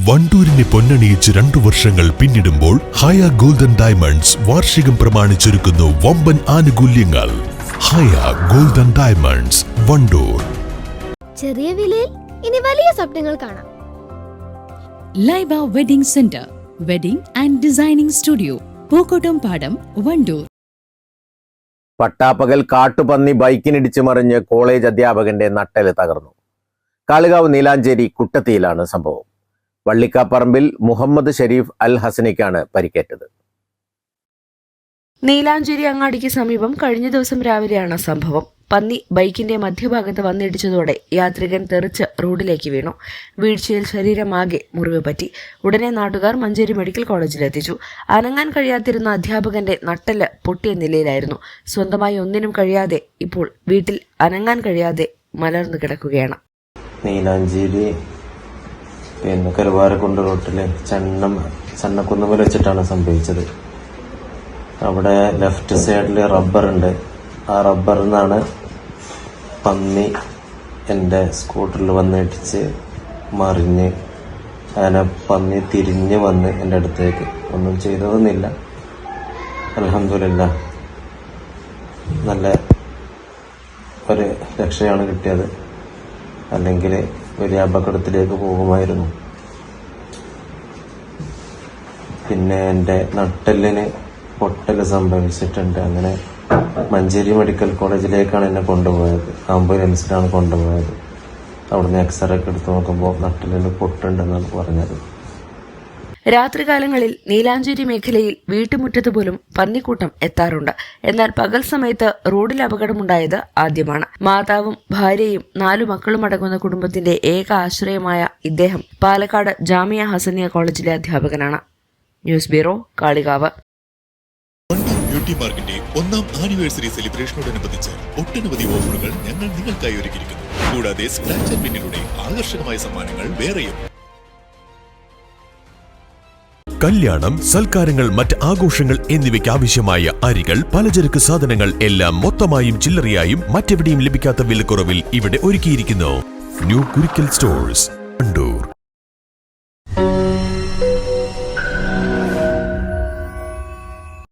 വണ്ടൂരിനെ പൊന്നണിയിച്ച് 2 വർഷങ്ങൾ പിന്നിടുമ്പോൾ ഹയ golden diamonds വാർഷികം പ്രമാണിച്ചൊരുക്കുന്നു വമ്പൻ ആനുകൂല്യങ്ങൾ. ഹയ ഗോൾഡൻ ഡയമണ്ട്സ്, വണ്ടൂർ. ചെറിയ വിലയിൽ ഇനി വലിയ സ്വപ്നങ്ങൾ കാണാം. Laiba wedding centre, wedding and designing studio, Pookkottumpadam, Wandoor. പട്ടാപ്പകൽ കാട്ടുപന്നി ബൈക്കിനിടിച്ച് മറിഞ്ഞ് കോളേജ് അധ്യാപകന്റെ നട്ടെല്ല് തകർന്നു. കാളികാവ് നീലാഞ്ചേരി കുട്ടത്തിയിലാണ് സംഭവം. വള്ളിക്കാപ്പറമ്പിൽ മുഹമ്മദ് ഷെരീഫ് അൽ ഹസനിക്കാണ് പരിക്കേറ്റത്. നീലാഞ്ചേരി അങ്ങാടിക്ക് സമീപം കഴിഞ്ഞ ദിവസം രാവിലെയാണ് സംഭവം. പന്നി ബൈക്കിന്റെ മധ്യഭാഗത്ത് വന്നിടിച്ചതോടെ യാത്രികൻ തെറിച്ച് റോഡിലേക്ക് വീണു. വീഴ്ചയിൽ ശരീരമാകെ മുറിവ് പറ്റി. ഉടനെ നാട്ടുകാർ മഞ്ചേരി മെഡിക്കൽ കോളേജിലെത്തിച്ചു. അനങ്ങാൻ കഴിയാതിരുന്ന അധ്യാപകന്റെ നട്ടെല്ല് പൊട്ടിയ നിലയിലായിരുന്നു. സ്വന്തമായി ഒന്നിനും കഴിയാതെ ഇപ്പോൾ വീട്ടിൽ അനങ്ങാൻ കഴിയാതെ മലർന്നു കിടക്കുകയാണ്. നീലാഞ്ചേരി കരുവാരക്കുണ്ട് റോട്ടിലെ ചന്നക്കുന്നുമൽ വെച്ചിട്ടാണ് സംഭവിച്ചത്. അവിടെ ലെഫ്റ്റ് സൈഡിൽ റബ്ബറുണ്ട്. ആ റബ്ബറിൽ നിന്നാണ് പന്നി എൻ്റെ സ്കൂട്ടറിൽ വന്നിടിച്ച് മറിഞ്ഞ് അങ്ങനെ പന്നി തിരിഞ്ഞ് വന്ന് എൻ്റെ അടുത്തേക്ക്. ഒന്നും ചെയ്തതൊന്നുമില്ല. അൽഹംദുലില്ലാഹ് നല്ല ഒരു രക്ഷയാണ് കിട്ടിയത്. അല്ലെങ്കിൽ വലിയ അപകടത്തിലേക്ക് പോകുമായിരുന്നു. പിന്നെ എൻ്റെ നട്ടെല്ലിന് പൊട്ടല് സംഭവിച്ചിട്ടുണ്ട്. അങ്ങനെ മഞ്ചേരി മെഡിക്കൽ കോളേജിലേക്കാണ് എന്നെ കൊണ്ടുപോയത്. ആംബുലൻസിലാണ് കൊണ്ടുപോയത്. അവിടുന്ന് എക്സ്റേ ഒക്കെ എടുത്ത് നോക്കുമ്പോൾ നട്ടെല്ലിന് പൊട്ടുണ്ടെന്നാണ് പറഞ്ഞത്. രാത്രികാലങ്ങളിൽ നീലാഞ്ചേരി മേഖലയിൽ വീട്ടുമുറ്റത്ത് പോലും പന്നിക്കൂട്ടം എത്താറുണ്ട്. എന്നാൽ പകൽ സമയത്ത് റോഡിൽ അപകടമുണ്ടായത് ആദ്യമാണ്. മാതാവും ഭാര്യയും 4 മക്കളും അടങ്ങുന്ന കുടുംബത്തിന്റെ ഏക ആശ്രയമായ ഇദ്ദേഹം പാലക്കാട് ജാമിയ ഹസനിയ കോളേജിലെ അധ്യാപകനാണ്. News bureau, Kalikavu. Wandoor beauty മാർക്കിന്റെ 1ാം ആനിവേഴ്സറി സെലിബ്രേഷനോടനുബന്ധിച്ച് ഒട്ടനവധി ഓഫറുകൾ ഞങ്ങൾ നിങ്ങൾക്കായി ഒരുക്കിയിരിക്കുന്നു. കൂടാതെ സ്ക്രാച്ച് ആൻഡ് വിന്നിലൂടെ ആകർഷകമായ സമ്മാനങ്ങൾ വേറെയും. കല്യാണം, സൽക്കാരങ്ങൾ, മറ്റ് ആഘോഷങ്ങൾ എന്നിവയ്ക്ക് ആവശ്യമായ അരികൾ, പലചരക്ക് സാധനങ്ങൾ എല്ലാം മൊത്തമായും ചില്ലറയായും മറ്റെവിടെയും ലഭിക്കാത്ത വിലക്കുറവിൽ ഇവിടെ ഒരുക്കിയിരിക്കുന്നു. New Kurikkal stores, Wandoor.